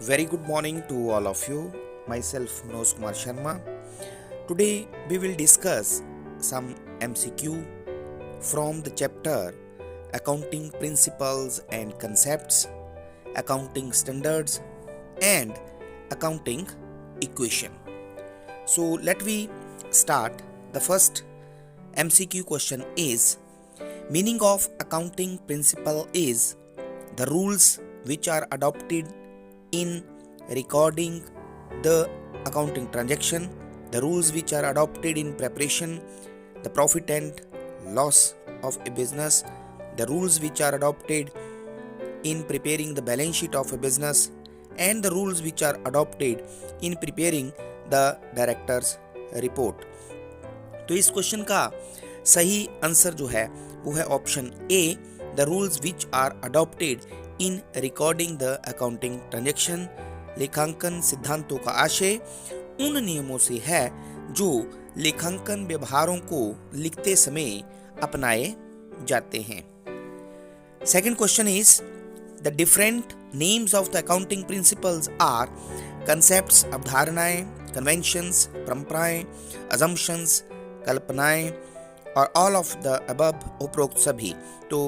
Very good morning to all of you. Myself Manoj Kumar Sharma. Today we will discuss some MCQ from the chapter Accounting Principles and Concepts, Accounting Standards and Accounting Equation. So let me start. The first MCQ question is: meaning of accounting principle is the rules which are adopted in recording the accounting transaction, the rules which are adopted in preparation the profit and loss of a business, the rules which are adopted in preparing the balance sheet of a business, and the rules which are adopted in preparing the director's report. तो इस question का सही answer जो है वो है option A, the rules which are adopted in recording the accounting transaction. लेखांकन सिद्धांतों का आशय उन नियमों से है जो लेखांकन व्यवहारों को लिखते समय अपनाए जाते हैं। Second question is the different names of the accounting principles are concepts, अवधारणाएं, कन्वेंशंस, परंपराएं, अजम्पशंस, कल्पनाएं और ऑल ऑफ द अबव, उपरोक्त सभी। तो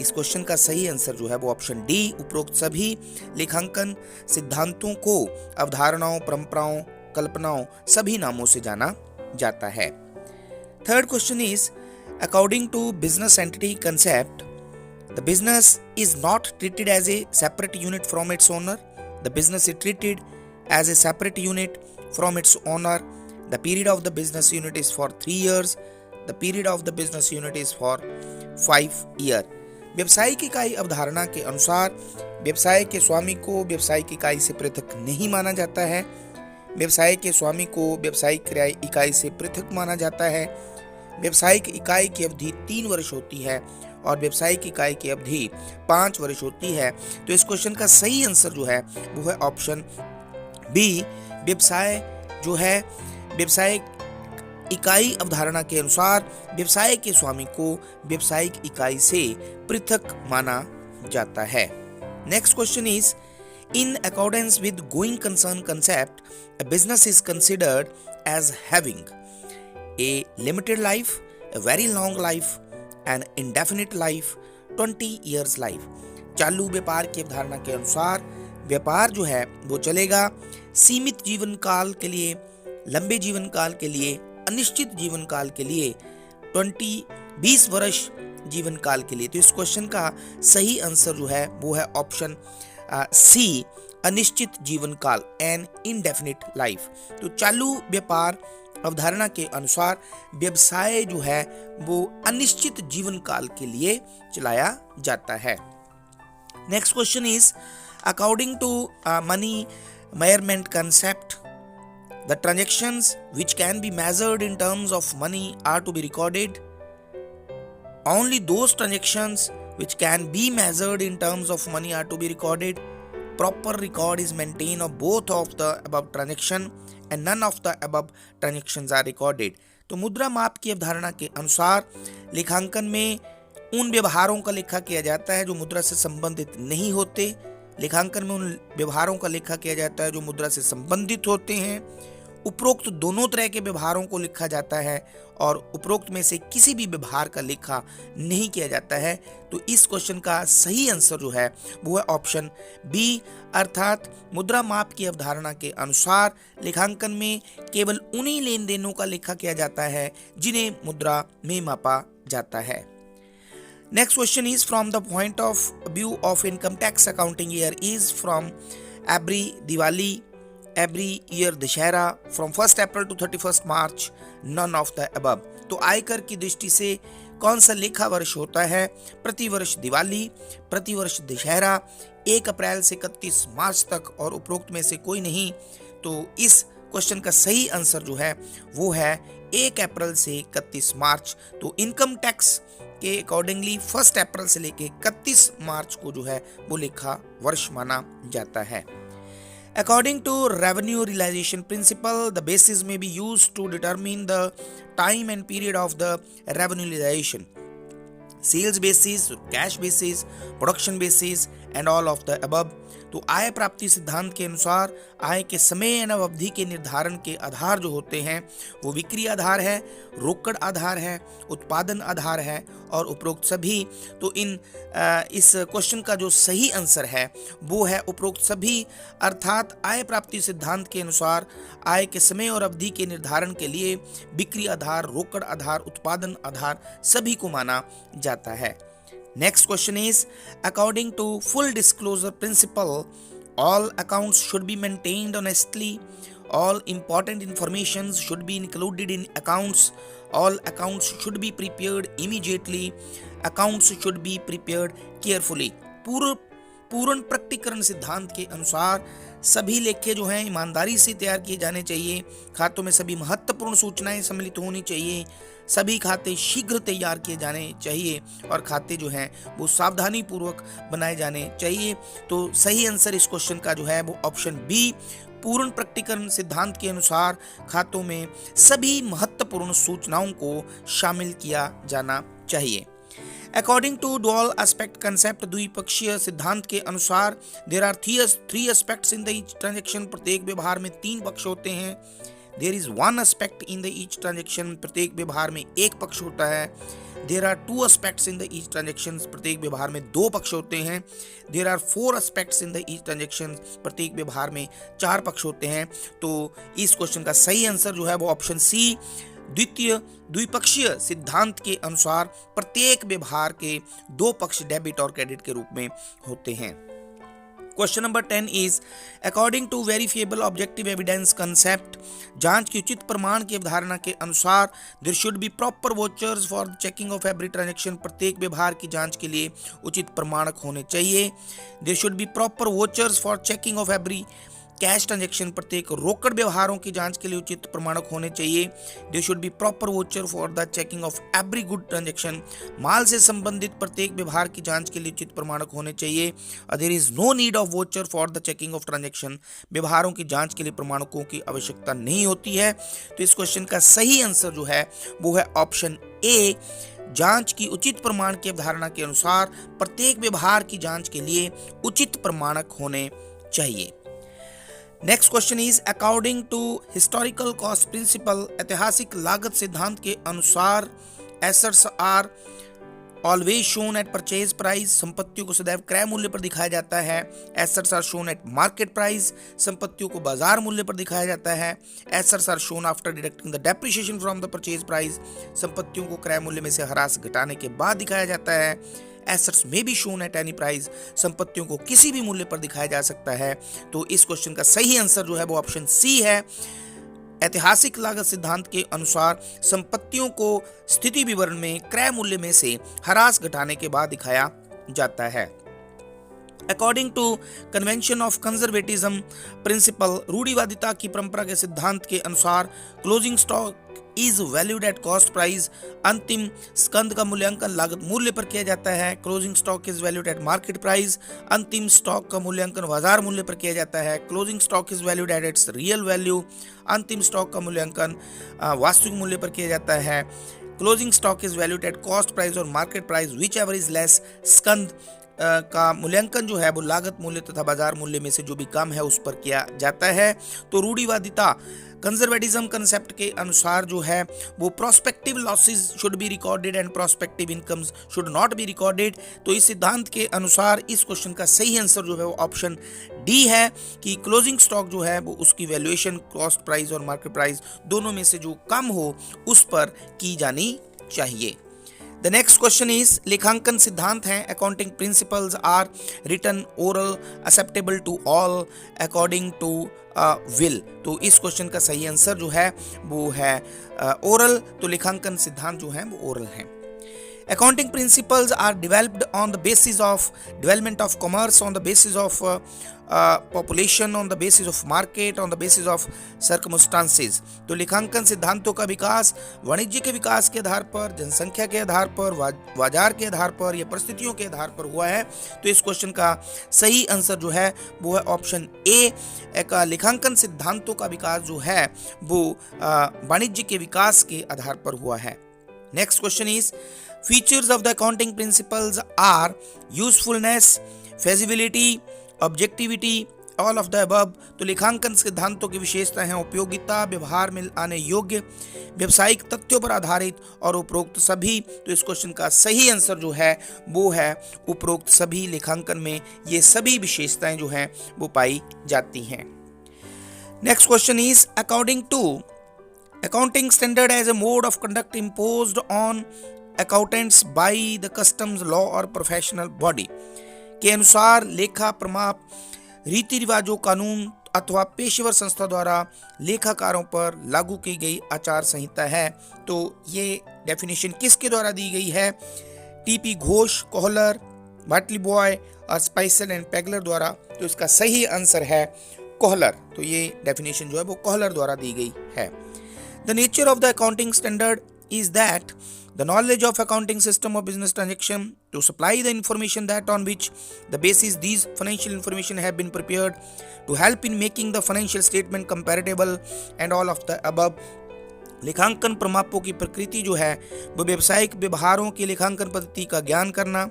इस क्वेश्चन का सही आंसर जो है वो ऑप्शन डी, उपरोक्त सभी लेखांकन सिद्धांतों को अवधारणाओं, परंपराओं, कल्पनाओं सभी नामों से जाना जाता है। Third question is according to business entity concept the business is not treated as a separate unit from its owner. The business is treated as a separate unit from its owner. The period of the business unit is for 3 years. The period of the business unit is for 5 years. व्यवसायिक इकाई अवधारणा के अनुसार व्यवसाय के स्वामी को व्यावसायिक इकाई से पृथक नहीं माना जाता है। व्यवसाय के स्वामी को व्यावसायिक इकाई से पृथक माना जाता है। व्यावसायिक इकाई की अवधि 3 वर्ष होती है और व्यवसायिक इकाई की अवधि 5 वर्ष होती है। तो इस क्वेश्चन का सही आंसर जो है वो है ऑप्शन बी, व्यवसाय जो है व्यवसायिक इकाई अवधारणा के अनुसार व्यवसाय के स्वामी को व्यवसायिक इकाई से पृथक माना जाता है। Next question is in accordance with going concern concept a business is considered as having a limited life, a very long life, an indefinite life, 20 years life। चालू व्यापार की अवधारणा के अनुसार व्यापार जो है वो चलेगा सीमित जीवन काल के लिए, लंबे जीवन काल के लिए, अनिश्चित जीवन काल के लिए, 20 वर्ष जीवन काल के लिए। तो इस क्वेश्चन का सही आंसर जो है वो है ऑप्शन सी, अनिश्चित जीवन काल, एन इनडेफिनिट लाइफ। तो चालू व्यापार अवधारणा के अनुसार व्यवसाय जो है वो अनिश्चित जीवन काल के लिए चलाया जाता है। Next question is according to money measurement concept the transactions which can be measured in terms of money are to be recorded. Only those transactions which can be measured in terms of money are to be recorded. Proper record is maintained of both of the above transaction and none of the above transactions are recorded। तो मुद्रा माप की अवधारणा के अनुसार लेखांकन में उन व्यवहारों का लेखा किया जाता है जो मुद्रा से संबंधित नहीं होते। लेखांकन में उन व्यवहारों का लेखा किया जाता है जो मुद्रा से संबंधित होते हैं। उपरोक्त दोनों तरह के व्यवहारों को लिखा जाता है और उपरोक्त में से किसी भी व्यवहार का लेखा नहीं किया जाता है। तो इस क्वेश्चन का सही आंसर जो है वो है ऑप्शन बी, अर्थात मुद्रा माप की अवधारणा के अनुसार लेखांकन में केवल उन्हीं लेन देनों का लेखा किया जाता है जिन्हें मुद्रा में मापा जाता है। Next question is from the point of view of income tax accounting year is from every Diwali, every year Dussehra, from 1st April to 31st March, none of the above। तो आयकर की दृष्टि से कौन सा लेखा वर्ष होता है? प्रतिवर्ष दिवाली, प्रतिवर्ष दशहरा, 1 अप्रैल से 31 मार्च तक और उपरोक्त में से कोई नहीं। तो इस क्वेश्चन का सही आंसर जो है वो है 1 अप्रैल से 31 मार्च। तो इनकम टैक्स के अकॉर्डिंगली 1 अप्रैल से लेके 31 मार्च को जो है वो लेखा वर्ष माना जाता है। According to revenue realization principle, the basis may be used to determine the time and period of the revenue realization. Sales basis, cash basis, production basis, and all of the above. तो आय प्राप्ति सिद्धांत के अनुसार आय के समय एवं अवधि के निर्धारण के आधार जो होते हैं वो बिक्री आधार है, रोकड़ आधार है, उत्पादन आधार है और उपरोक्त सभी। तो इस क्वेश्चन का जो सही आंसर है वो है उपरोक्त सभी, अर्थात आय प्राप्ति सिद्धांत के अनुसार आय के समय और अवधि के निर्धारण के लिए बिक्री आधार, रोकड़ आधार, उत्पादन आधार सभी को माना जाता है। Next question is, according to full disclosure principle all accounts should be maintained honestly, all important information should be included in accounts, all accounts should be prepared immediately, accounts should be prepared carefully। पूर्ण प्रकटीकरण सिद्धांत के अनुसार सभी लेखे जो हैं ईमानदारी से तैयार किए जाने चाहिए, खातों में सभी महत्वपूर्ण सूचनाएं सम्मिलित होनी चाहिए, सभी खाते शीघ्र तैयार किए जाने चाहिए और खाते जो हैं वो सावधानी पूर्वक बनाए जाने चाहिए। तो सही आंसर इस क्वेश्चन का जो है वो ऑप्शन बी, पूर्ण प्रकटीकरण सिद्धांत के अनुसार खातों में सभी महत्वपूर्ण सूचनाओं को शामिल किया जाना चाहिए। According to dual aspect concept, द्विपक्षीय सिद्धांत के अनुसार there are three aspects in the each transaction, प्रत्येक व्यवहार में 3 पक्ष होते हैं। There is 1 aspect in the each transaction, प्रत्येक व्यवहार में 1 पक्ष होता है। There are 2 aspects in the each transaction, प्रत्येक व्यवहार में 2 पक्ष होते हैं। There are 4 aspects in the each transaction, प्रत्येक व्यवहार में 4 पक्ष होते हैं। तो इस क्वेश्चन का सही आंसर जो है वो ऑप्शन सी, द्विपक्षीय सिद्धांत के अनुसार प्रत्येक व्यवहार के 2 पक्ष डेबिट और क्रेडिट के रूप में होते हैं। Question number 10 is, according to verifiable objective evidence concept, जांच की उचित प्रमाण की अवधारणा के अनुसार there should be proper vouchers for the checking of every transaction, प्रत्येक व्यवहार की जांच के लिए उचित प्रमाणक होने चाहिए। There should be proper vouchers for checking of every cash transaction, प्रत्येक रोकड़ व्यवहारों की जांच के लिए उचित प्रमाणक होने चाहिए। There should be proper voucher for the checking of every good transaction, माल से संबंधित प्रत्येक व्यवहार की जांच के लिए उचित प्रमाणक होने चाहिए। There is no need of voucher for the checking of transaction, व्यवहारों की जांच के लिए प्रमाणकों की आवश्यकता नहीं होती है। तो इस क्वेश्चन का सही आंसर जो है वो है ऑप्शन ए, जांच की उचित प्रमाण की अवधारणा के अनुसार प्रत्येक व्यवहार की जांच के लिए उचित प्रमाणक होने चाहिए। Next question is, according to historical cost principle, ऐतिहासिक लागत सिद्धांत के अनुसार assets are always shown at purchase price, संपत्तियों को सदैव क्रय मूल्य पर दिखाया जाता है। Assets are shown at market price, संपत्तियों को बाजार मूल्य पर दिखाया जाता है। Assets are shown after deducting the depreciation from the purchase price, संपत्तियों को क्रय मूल्य में से ह्रास घटाने के बाद दिखाया जाता है। एसेट्स में be shown at any price, संपत्तियों को किसी भी मूल्य पर दिखाया जा सकता है। तो इस क्वेश्चन का सही आंसर जो है वो ऑप्शन सी है, ऐतिहासिक लागत सिद्धांत के अनुसार संपत्तियों को स्थिति विवरण में क्रय मूल्य में से ह्रास घटाने के बाद दिखाया जाता है। According to convention of conservatism principle, रूढ़िवादिता की परंपरा के सिद्धांत के अनुसार closing stock is valued at cost price, अंतिम स्कंद का मूल्यांकन लागत मूल्य पर किया जाता है। Closing stock is valued at market price, अंतिम स्टॉक का मूल्यांकन बाजार मूल्य पर किया जाता है। Closing stock is valued at its real value, अंतिम स्टॉक का मूल्यांकन वास्तविक मूल्य पर किया जाता है। Closing stock is valued at cost price or market price whichever is less, स्कंद का मूल्यांकन जो है वो लागत मूल्य तथा बाजार मूल्य में से जो भी कम है उस पर किया जाता है। तो रूढ़िवादिता कंजर्वेटिज्म कंसेप्ट के अनुसार जो है वो prospective losses should be recorded and prospective incomes should not be recorded. तो इस सिद्धांत के अनुसार इस क्वेश्चन का सही आंसर जो है वो ऑप्शन डी है कि क्लोजिंग स्टॉक जो है वो उसकी valuation cost price or market price दोनों में से जो कम हो उस पर की जानी चाहिए। द नेक्स्ट क्वेश्चन इज, लेखांकन सिद्धांत हैं, accounting principles are written oral acceptable to all according to will. तो इस क्वेश्चन का सही आंसर जो है वो है ओरल। तो लेखांकन सिद्धांत जो है वो ओरल है। Accounting principles are developed on the basis of development of commerce, on the basis of population, on the basis of market, on the basis of circumstances। तो लेखांकन सिद्धांतों का विकास वाणिज्य के विकास के आधार पर, जनसंख्या के आधार पर, बाजार के आधार पर या परिस्थितियों के आधार पर हुआ है। तो इस क्वेश्चन का सही आंसर जो है वो है ऑप्शन ए, लेखांकन सिद्धांतों का विकास जो है वो वाणिज्य के विकास के आधार पर हुआ है। Next question is, features of the accounting principles are usefulness, feasibility, objectivity, all of the above. तो लेखांकन सिद्धांतों की विशेषता है उपयोगिता, व्यवहार में आने योग्य, व्यवसायिक तथ्यों पर आधारित और उपरोक्त सभी। तो इस क्वेश्चन का सही आंसर जो है वो है उपरोक्त सभी। लेखांकन में ये सभी विशेषताएं जो हैं वो पाई जाती हैं। Next question is according to accounting standard as a mode of conduct imposed on accountants by the customs law or professional body के अनुसार लेखा प्रमाप रीति रिवाजों, कानून अथवा पेशेवर संस्था द्वारा लेखाकारों पर लागू की गई आचार संहिता है। तो ये डेफिनेशन किसके द्वारा दी गई है? टीपी घोष, कोहलर, बाटली बॉय और स्पाइसर एंड पेगलर द्वारा। तो इसका सही आंसर है कोहलर। तो ये डेफिनेशन जो है वो कोहलर द्वारा दी गई है। The nature of the accounting standard is that the knowledge of accounting system of business transaction to supply the information that on which the basis these financial information have been prepared to help in making the financial statement comparable and all of the above। लेखांकन प्रमापों की प्रकृति जो है वो व्यावसायिक व्यवहारों की लेखांकन पद्धति का ज्ञान करना,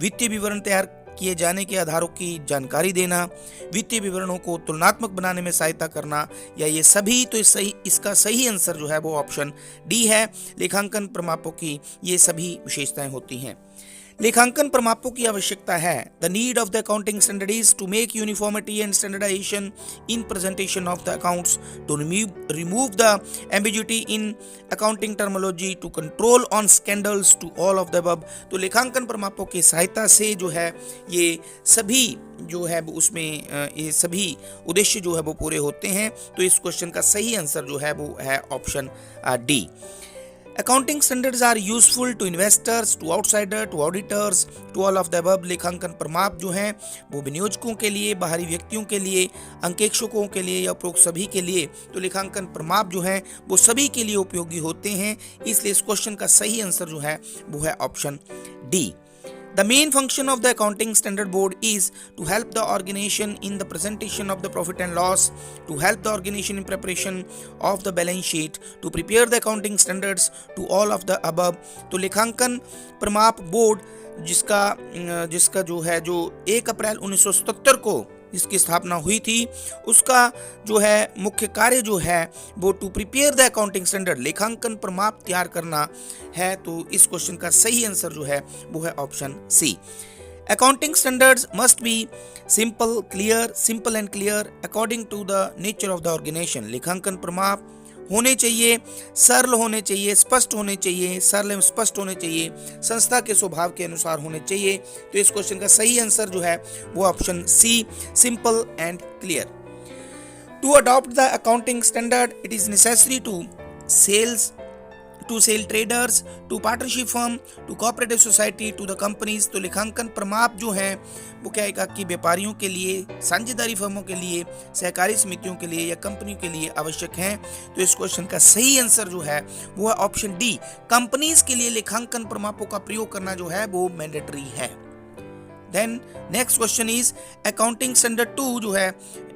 वित्तीय विवरण तैयार किए जाने के आधारों की जानकारी देना, वित्तीय विवरणों को तुलनात्मक बनाने में सहायता करना, या ये सभी। तो इसका सही आंसर जो है वो ऑप्शन डी है। लेखांकन प्रमापों की ये सभी विशेषताएं होती हैं। लेखांकन प्रमापों की आवश्यकता है। The need of the accounting standard is to make uniformity and standardisation in presentation of the accounts, to remove the ambiguity in accounting terminology, to control on scandals, to all of the above. तो लेखांकन प्रमापों की सहायता से जो है ये सभी जो है उसमें ये सभी उद्देश्य जो है वो पूरे होते हैं। तो इस क्वेश्चन का सही आंसर जो है वो है option D. Accounting standards are useful to investors, to outsider, to auditors, to all of the above। लेखांकन प्रमाप जो हैं वो विनियोजकों के लिए, बाहरी व्यक्तियों के लिए, अंकेक्षकों के लिए या उपरोक्त सभी के लिए। तो लेखांकन प्रमाप जो हैं वो सभी के लिए उपयोगी होते हैं। इसलिए इस क्वेश्चन का सही आंसर जो है वो है option D. The main function of the accounting standard board is to help the organization in the presentation of the profit and loss, to help the organization in preparation of the balance sheet, to prepare the accounting standards, to all of the above। तो लेखांकन प्रमाप board जिसका जो 1 अप्रैल 1977 को जिसकी स्थापना हुई थी, उसका जो है मुख्य कार्य जो है वो to prepare the accounting standard, लेखांकन प्रमाप तैयार करना है। तो इस क्वेश्चन का सही आंसर जो है वो है option C. Accounting standards must be simple and clear according to the nature of the organisation. लेखांकन प्रमाप होने चाहिए, सरल होने चाहिए, स्पष्ट होने चाहिए, सरल एवं स्पष्ट होने चाहिए, संस्था के स्वभाव के अनुसार होने चाहिए। तो इस क्वेश्चन का सही आंसर जो है वो option C, simple and clear. To adopt the accounting standard it is necessary to sole traders, to partnership firm, to cooperative society, to the companies. तो लेखांकन प्रमाप जो है वो क्या है कि व्यापारियों के लिए, साझेदारी फर्मों के लिए, सहकारी समितियों के लिए या कंपनियों के लिए आवश्यक हैं। तो इस क्वेश्चन का सही आंसर जो है वो है ऑप्शन डी। कंपनीज के लिए लेखांकन प्रमापों का प्रयोग करना जो है वो मैंडेटरी है। Then next question is accounting standard 2 जो है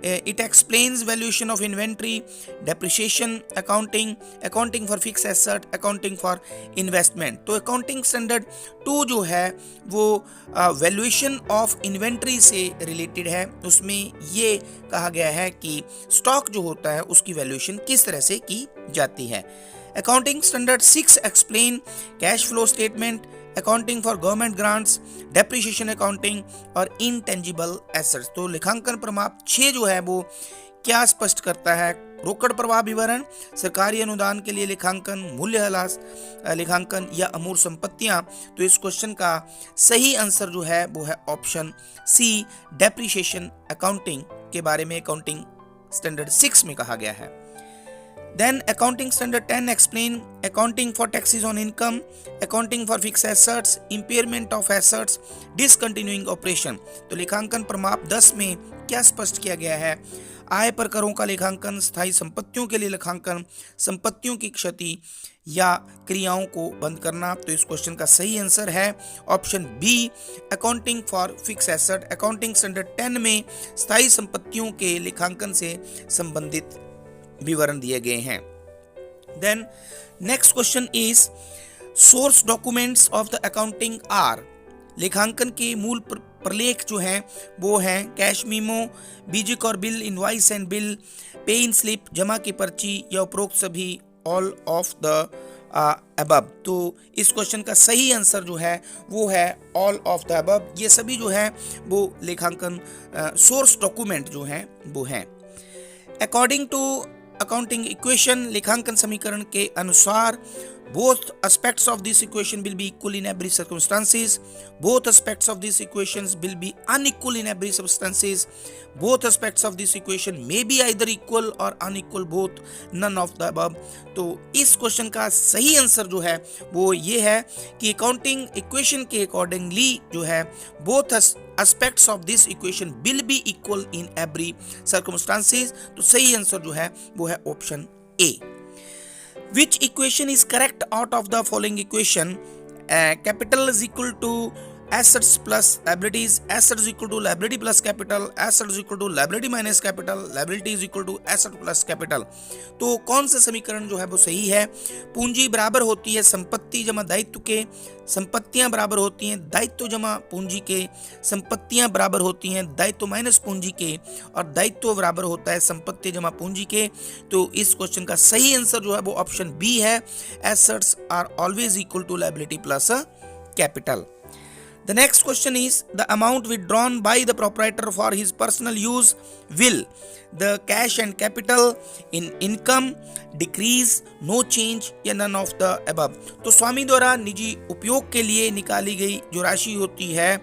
it explains valuation of inventory, depreciation accounting for fix asset, accounting for investment. तो अकाउंटिंग स्टैंडर्ड 2 जो है वो वैल्यूएशन ऑफ इन्वेंट्री से रिलेटेड है। उसमें ये कहा गया है कि स्टॉक जो होता है उसकी वैल्यूएशन किस तरह से की जाती है। Accounting standard 6 explain cash flow statement, accounting for government grants, depreciation accounting और इनटेंजिबल एसेट्स। तो लेखांकन प्रमाप 6 जो है वो क्या स्पष्ट करता है? रोकड़ प्रवाह विवरण, सरकारी अनुदान के लिए लेखांकन, मूल्यह्रास लेखांकन या अमूर्त संपत्तियां। तो इस क्वेश्चन का सही आंसर जो है वो है ऑप्शन सी, डेप्रिसिएशन अकाउंटिंग के बारे में अकाउंटिंग स्टैंडर्ड 6 में कहा गया है। Then accounting standard 10 explain accounting for taxes on income, accounting for fixed assets, impairment of assets, discontinuing operation। तो लेखांकन प्रमाप 10 में क्या स्पष्ट किया गया है? आय पर करों का लेखांकन, स्थायी संपत्तियों के लिए लेखांकन, संपत्तियों की क्षति या क्रियाओं को बंद करना। तो इस क्वेश्चन का सही आंसर है option B, accounting for fix asset. Accounting standard 10 में स्थायी संपत्तियों के लेखांकन से संबंधित विवरण दिए गए हैं। Then next question is source documents of the accounting are. लेखांकन के मूल प्रलेख जो हैं वो हैं कैश मीमो, बीजिक और बिल, इनवॉइस एंड बिल, पे इन स्लिप, जमा की पर्ची या उपरोक्त सभी, ऑल ऑफ द अबव। तो इस क्वेश्चन का सही आंसर जो है वो है ऑल ऑफ द अबव। ये सभी जो है वो लेखांकन सोर्स डॉक्यूमेंट जो हैं वो हैं। अकॉर्डिंग टू अकाउंटिंग इक्वेशन, लेखांकन समीकरण के अनुसार both aspects of this equation will be equal in every circumstances, both aspects of these equations will be unequal in every circumstances, both aspects of this equation may be either equal or unequal, both none of the above। तो इस question का सही answer जो है वो ये है कि अकाउंटिंग इक्वेशन के अकॉर्डिंगली जो है both aspects of this equation will be equal in every circumstances। तो सही आंसर जो है वो है option A. Which equation is correct out of the following equation? Capital is equal to assets plus liabilities, assets is equal to liability plus capital, assets is equal to liability minus capital, liability is equal to asset plus capital। तो कौन सा समीकरण जो है वो सही है? पूंजी बराबर होती है संपत्ति जमा दायित्व के, संपत्तियां बराबर होती हैं दायित्व जमा पूंजी के, संपत्तियां बराबर होती हैं दायित्व माइनस पूंजी के, और दायित्व बराबर होता है संपत्ति जमा पूंजी के। तो इस क्वेश्चन का सही आंसर जो है वो ऑप्शन बी है, assets are always equal to liability plus capital. The next question is the amount withdrawn by the proprietor for his personal use will the cash and capital in income decrease, no change या none of the above। तो स्वामी द्वारा निजी उपयोग के लिए निकाली गई जो राशि होती है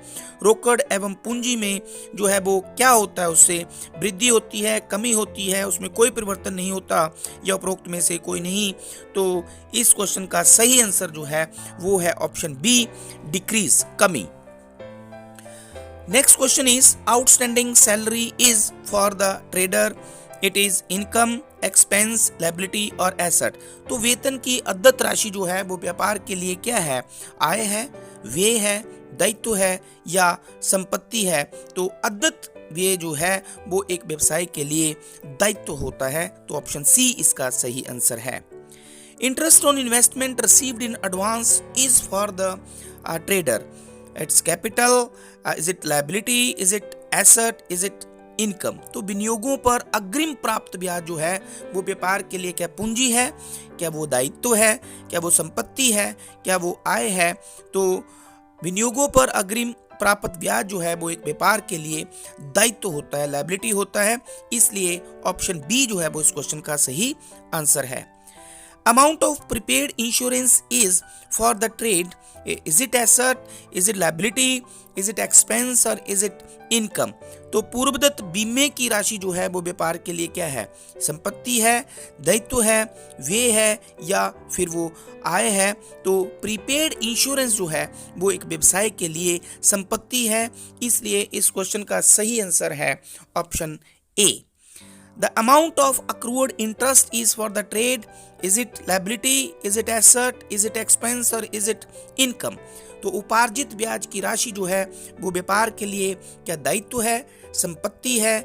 रोकड़ एवं पूंजी में जो है वो क्या होता है, उससे वृद्धि होती है, कमी होती है, उसमें कोई परिवर्तन नहीं होता या उपरोक्त में से कोई नहीं। तो इस क्वेश्चन का सही आंसर जो है वो है ऑप्शन बी, डिक्रीज, कमी। Next question is outstanding salary is for the trader, it is income, expense, liability और asset। तो वेतन की अद्यत राशि जो है वो व्यापार के लिए क्या है? आय है, व्यय है, दायित्व है या संपत्ति है। तो अद्यत व्यय जो है वो एक व्यवसाय के लिए दायित्व होता है। तो ऑप्शन सी इसका सही आंसर है। Interest on investment received in advance is for the trader, it's capital, is it liability, is it asset, is it income. तो विनियोगों पर अग्रिम प्राप्त ब्याज जो है वो व्यापार के लिए क्या पूंजी है, क्या वो दायित्व है, क्या वो संपत्ति है, क्या वो आय है। तो विनियोगों पर अग्रिम प्राप्त ब्याज जो है वो एक व्यापार के लिए दायित्व होता है, लायबिलिटी होता है। इसलिए ऑप्शन बी जो है वो इस क्वेश्चन का सही आंसर है। Amount of prepaid insurance is for the trade, is it asset, is it liability, is it expense or is it income। तो पूर्वदत्त बीमे की राशि जो है वो व्यापार के लिए क्या है? संपत्ति है, दायित्व है, व्यय है या फिर वो आय है। तो प्रीपेड इंश्योरेंस जो है वो एक व्यवसाय के लिए संपत्ति है। इसलिए इस क्वेश्चन का सही आंसर है option A. The amount of accrued interest is for the trade, is it liability, is it asset, is it expense or is it income। तो उपार्जित ब्याज की राशि जो है वो व्यापार के लिए क्या दायित्व है, संपत्ति है,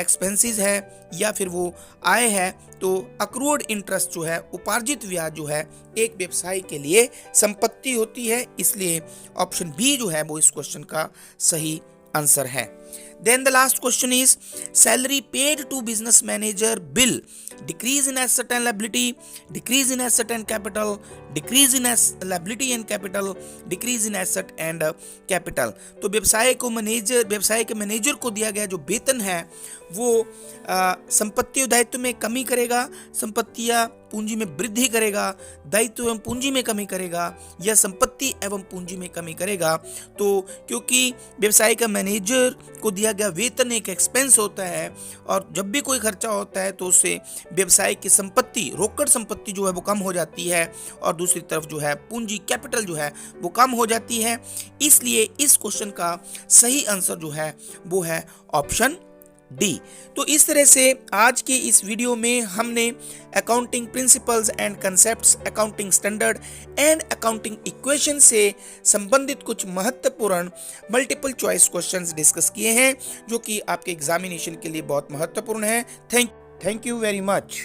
एक्सपेंसेस है या फिर वो आय है। तो अक्रूड इंटरेस्ट जो है, उपार्जित ब्याज जो है एक व्यवसाय के लिए संपत्ति होती है। इसलिए ऑप्शन बी जो है वो इस क्वेश्चन का सही आंसर है। Then the last question is salary paid to business manager bill decrease in asset and liability, decrease in asset and capital, decrease in liability and capital, decrease in asset and capital। तो व्यवसाय के manager को दिया गया जो वेतन है वो संपत्ति और दायित्व में कमी करेगा, संपत्तियां पूंजी में वृद्धि करेगा, दायित्व एवं पूंजी में कमी करेगा या संपत्ति एवं पूंजी में कमी करेगा। तो क्योंकि व्यवसाय का मैनेजर को दिया गया वेतन एक एक्सपेंस होता है और जब भी कोई खर्चा होता है तो उससे व्यवसाय की संपत्ति, रोकड़ संपत्ति जो है वो कम हो जाती है और दूसरी तरफ जो है पूंजी, कैपिटल जो है वो कम हो जाती है। इसलिए इस क्वेश्चन का सही आंसर जो है वो है ऑप्शन डी। तो इस तरह से आज के इस वीडियो में हमने accounting principles and concepts, accounting standard and accounting equation से संबंधित कुछ महत्वपूर्ण मल्टीपल चॉइस क्वेश्चंस डिस्कस किए हैं जो कि आपके एग्जामिनेशन के लिए बहुत महत्वपूर्ण है। Thank you very much.